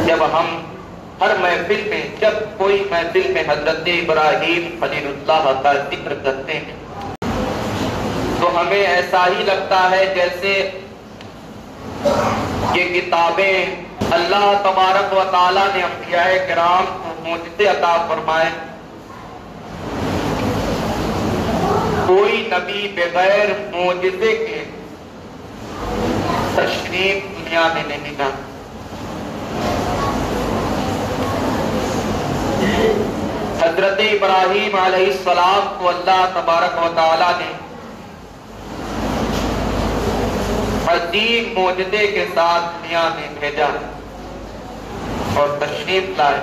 جب ہم ہر محفل میں جب کوئی محفل میں حضرت ابراہیم خلیل اللہ کا ذکر کرتے ہیں تو ہمیں ایسا ہی لگتا ہے جیسے یہ کتابیں اللہ تبارک و تعالیٰ نے انبیاء کرام کو معجزے عطا فرمائے. کوئی نبی بغیر معجزے کے تشریف دنیا میں نہیں لایا. حضرت ابراہیم علیہ السلام کو اللہ تبارک و تعالیٰ نے عظیم معجزے کے ساتھ دنیا میں بھیجا اور تشریف لائے.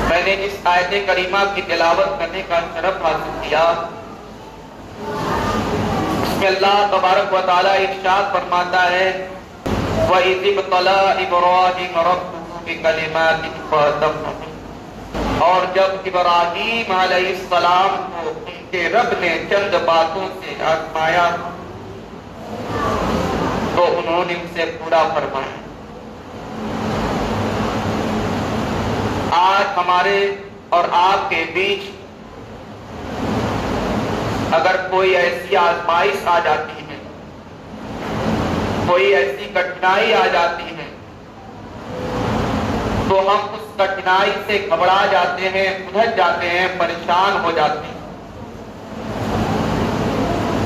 میں نے جس آیت کریمہ کی تلاوت کرنے کا شرف حاصل کیا اس میں اللہ تبارک و تعالیٰ ارشاد فرماتا ہے وَإِذِ ابْتَلَىٰ إِبْرَاهِيمَ رَبُّهُ بِكَلِمَاتٍ فَأَتَمَّهُنَّ. اور جب ابراہیم علیہ السلام کو ان کے رب نے چند باتوں سے آزمایا تو انہوں نے اسے پورا فرمایا. آج ہمارے اور آپ کے بیچ اگر کوئی ایسی آزمائش آ جاتی ہے، کوئی ایسی کٹھنائی آ جاتی ہے تو ہم اس کٹھنائی سے گھبرا جاتے ہیں، الجھ جاتے ہیں، پریشان ہو جاتے ہیں.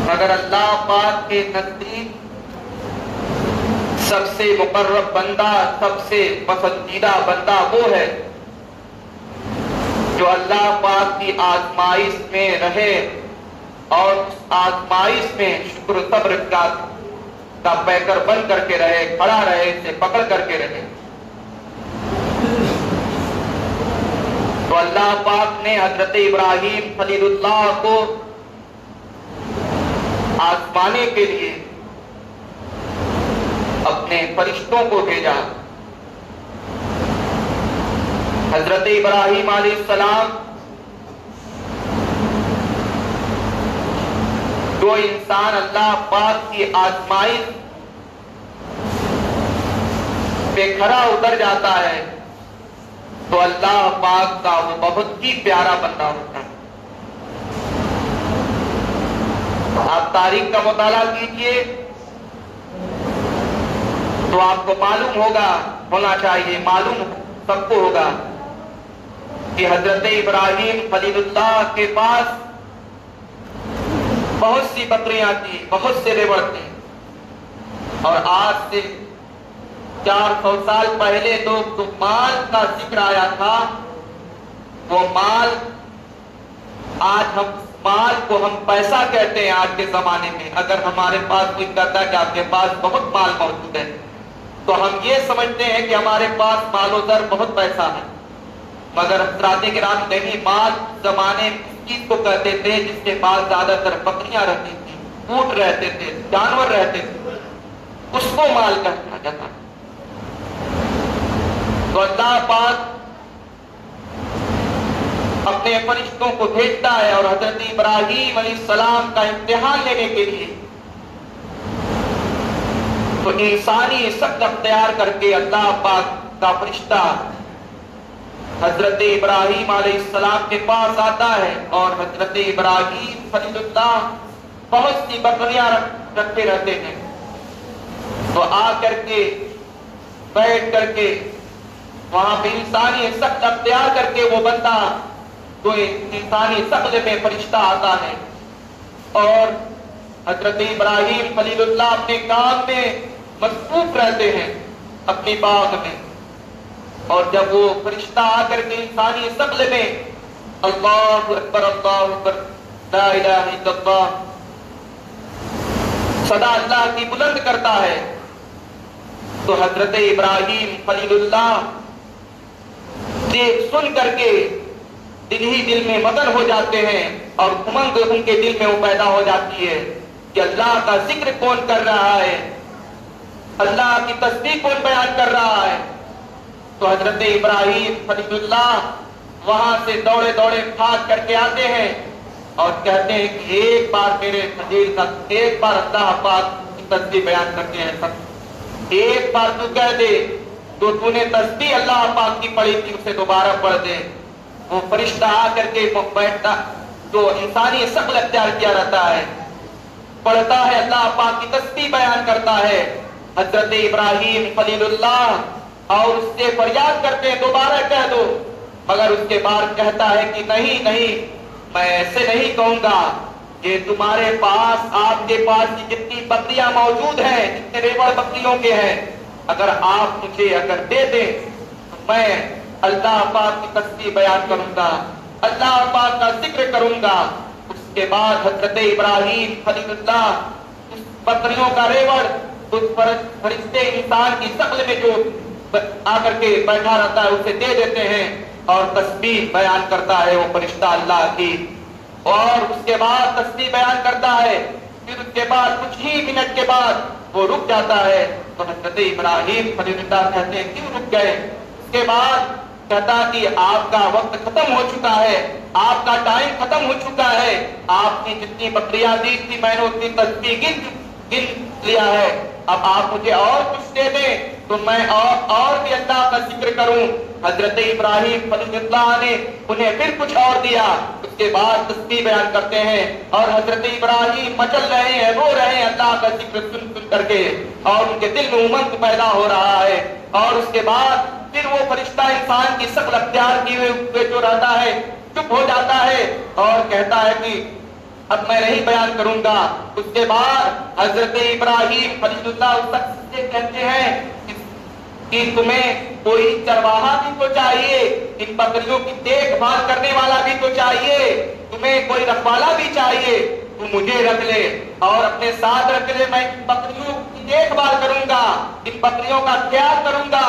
مگر اللہ پاک کے نزدیک سب سے مقرب بندہ، سب سے پسندیدہ بندہ وہ ہے جو اللہ پاک کی آزمائش میں رہے اور اس آزمائش میں شکر و صبر کا پیکر بن کر کے رہے، کھڑا رہے، اسے پکڑ کر کے رہے. تو اللہ پاک نے حضرت ابراہیم خلیل اللہ کو آزمانے کے لیے اپنے فرشتوں کو بھیجا. حضرت ابراہیم علیہ السلام جو انسان اللہ پاک کی آزمائش پہ کھڑا اتر جاتا ہے تو اللہ پاک کا وہ بہت ہی پیارا بندہ ہوتا ہے. آپ تاریخ کا مطالعہ کیجئے تو آپ کو معلوم ہونا چاہیے، معلوم سب کو ہوگا کہ حضرت ابراہیم خلیل اللہ کے پاس بہت سی بکریاں تھیں، بہت سے ریوڑ تھے. اور آج سے 400 سال پہلے تو مال کا ذکر آیا تھا، وہ مال آج ہم مال کو ہم پیسہ کہتے ہیں. آج کے زمانے میں اگر ہمارے پاس کوئی کہتا ہے کہ آپ کے پاس بہت مال موجود ہے تو ہم یہ سمجھتے ہیں کہ ہمارے پاس مال و زر بہت پیسہ ہے. مگر حضرات کرام نہیں، مال زمانے اس چیز کو کہتے تھے جس کے پاس زیادہ تر بکریاں رہتی تھی، اونٹ رہتے تھے، جانور رہتے تھے، اس کو مال کہا جاتا. تو اللہ پاک اپنے فرشتوں کو بھیجتا ہے اور حضرت ابراہیم علیہ السلام کا امتحان لینے کے لیے تو انسانی شکل اختیار کر کے اللہ پاک کا فرشتہ حضرت ابراہیم علیہ السلام کے پاس آتا ہے. اور حضرت ابراہیم خلیل اللہ بہت سی بکریاں رکھتے رہتے ہیں تو آ کر کے بیٹھ کر کے وہاں پہ انسانی شکل اختیار کر کے وہ بندہ تو انسانی شکل میں فرشتہ آتا ہے اور حضرت ابراہیم خلیل اللہ اپنے کام میں مصروف رہتے ہیں اپنی باغ میں. اور جب وہ فرشتہ آ کر کے انسانی شکل میں اللہ اکبر اللہ اکبر لا الہ الا اللہ صدا اللہ کی بلند کرتا ہے تو حضرت ابراہیم خلیل اللہ دیکھ سن کر کے دل ہی دل میں مگن ہو جاتے ہیں اور امنگ ان کے دل میں وہ پیدا ہو جاتی ہے کہ اللہ کا ذکر کون کر رہا ہے، اللہ کی تسبیح کون بیان کر رہا ہے. تو حضرت ابراہیم خلیل اللہ وہاں سے دوڑے دوڑے بھاگ کر کے آتے ہیں اور کہتے ہیں کہ ایک بار میرے خلیل کا، ایک بار اللہ پاک तस्बीह बयान करते हैं। सब एक बार तू कह दे तो तूने तस्बीह अल्लाह पाक की पढ़ी थी उसे दोबारा पढ़ दे, वो फरिश्ता आकर के बैठता, जो इंसानी शक्ल अख्तियार किया रहता है, पढ़ता है, अल्लाह पाक की तस्बीह बयान करता है। हजरत इब्राहिम खलीलुल्लाह और उससे फरियाद करते हैं दोबारा कह दो, मगर उसके बाद कहता है कि नहीं नहीं, मैं ऐसे नहीं कहूंगा, ये तुम्हारे पास, आपके पास जितनी बकरियां मौजूद हैं, जितने रेवड़ बकरियों के हैं, अगर आप मुझे अगर दे दें तो मैं अल्लाह पाक की तस्बीह बयान करूंगा, अल्लाह पाक का जिक्र करूंगा। उसके बाद हजरत इब्राहिम खलीलुल्लाह उस बकरियों का रेवड़ उस फरिश्ते इंसान की शक्ल में जो आकर के बैठा रहता है उसे दे देते हैं और तस्बीह बयान करता है वो फरिश्ता अल्लाह की। और उसके बाद तस्बीह बयान करता है, फिर उसके बाद कुछ ही मिनट के बाद वो रुक जाता है। तो हजरत इब्राहिम खलीलुल्लाह कहते हैं क्यों रुक गए? उसके बाद कहता कि आपका वक्त खत्म हो चुका है, आपका टाइम खत्म हो चुका है, आपने जितनी बकरियां दी थी मैंने उतनी तस्बीह गिन लिया है, अब आप मुझे और कुछ दे दें तो मैं और भी अल्लाह का जिक्र करूं। हजरत इब्राहिम खलीलुल्लाह ने उन्हें फिर कुछ और दिया। उसके बाद तस्बीह बयान करते हैं और हजरत इब्राहिम मचल रहे हैं, रो रहे हैं अल्लाह का जिक्र सुन सुन करके, और उनके दिल में उमंग पैदा हो रहा है। और उसके बाद फिर वो फरिश्ता इंसान की शक्ल अख्तियार किए हुए जो रहता है चुप हो जाता है और कहता है कि अब मैं नहीं बयान करूंगा। उसके बाद हजरत इब्राहिम खलीलुल्लाह उस शख्स से कहते हैं कि तुम्हें कोई चरवाहा भी तो चाहिए, इन बकरियों की देखभाल करने वाला भी तो चाहिए, तुम्हें कोई रखवाला भी चाहिए, तू मुझे रख ले और अपने साथ रख ले, मैं इन बकरियों की देखभाल करूंगा, इन बकरियों का ख्याल करूंगा।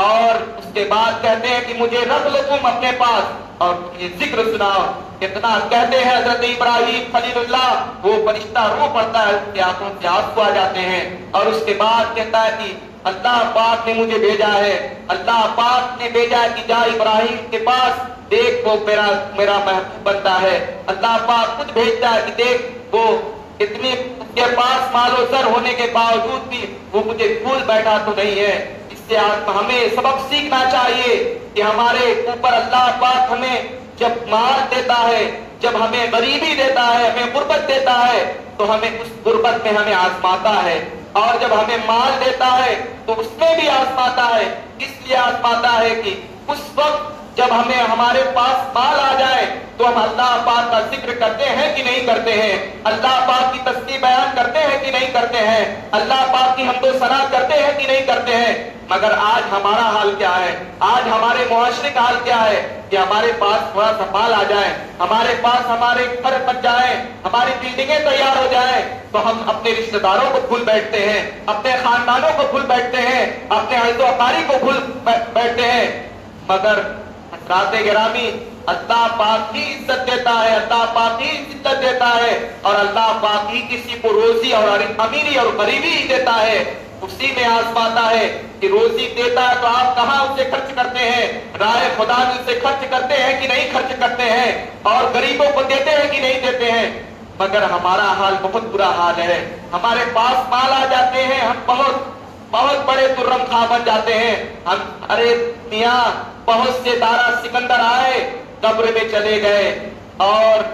और उसके बाद कहते हैं कि मुझे रख लो तुम अपने पास और ये जिक्र सुनाओ। कितना कहते हैं हजरत इब्राहिम खलीलुल्लाह, वो फरिश्ता रो पड़ता है, उसकी आंखों से आंसू आ जाते हैं। और उसके बाद कहता है कि अल्लाह पाक ने मुझे भेजा है, अल्लाह पाक ने भेजा है कि जा इब्राहिम के पास, देख वो मेरा महबूब बंदा है। अल्लाह पाक खुद भेजता है कि देख वो इतने उसके पास मालो सर होने के बावजूद भी वो मुझे भूल बैठा तो नहीं है। इससे हमें सबक सीखना चाहिए कि हमारे ऊपर अल्लाह पाक हमें जब मार देता है, जब हमें गरीबी देता है, हमें गुर्बत देता है, तो हमें उस गुर्बत में हमें आजमाता है, और जब हमें माल देता है तो उसमें भी आजमाता है। इसलिए आजमाता है कि उस वक्त जब हमें हमारे पास माल आ जाए तो हम अल्लाह पाक का जिक्र करते हैं कि नहीं करते हैं, अल्लाह पाक की तस्बीह बयान करते हैं कि नहीं करते हैं, अल्लाह पाक की हमदो सना करते हैं कि नहीं करते हैं। मगर आज हमारा हाल क्या है? आज हमारे मुआशरे का हाल क्या है कि हमारे पास थोड़ा सा माल आ जाए, हमारे पास हमारे घर बन जाए, हमारी बिल्डिंगें तैयार हो जाए, तो हम अपने रिश्तेदारों को भूल बैठते हैं, अपने खानदानों को भूल बैठते हैं, अपने अहदो अकारी को भूल बैठते हैं। मगर हज़रात गिरामी, अल्लाह पाक ही इज्जत देता है, अल्लाह पाक ही इज्जत देता है, और अल्लाह पाक ही किसी को रोजी और अमीरी और गरीबी ही देता है, उसी में आजमाता है कि रोजी देता है तो आप कहाँ उसे खर्च करते हैं, राह खुदा में उसे खर्च करते हैं कि नहीं खर्च करते हैं, और गरीबों को देते हैं कि नहीं देते हैं। मगर हमारा हाल बहुत बुरा हाल है, हमारे पास माल आ जाते हैं, हम बहुत बड़े तुर्रम खा बन जाते हैं। हम अरे मियाँ बहुत से दारा सिकंदर आए, कब्र में चले गए, और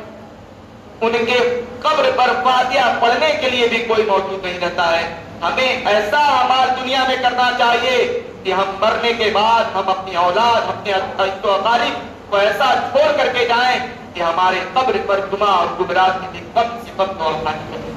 उनके कब्र पर फातिहा पढ़ने के लिए भी कोई मौजूद नहीं रहता है। हमें ऐसा अमाल दुनिया में करना चाहिए कि हम मरने के बाद हम अपनी औलाद, अपने अकारीब को ऐसा छोड़ करके जाएं कि हमारे कब्र पर जुमा और जुमेरात की कम से कम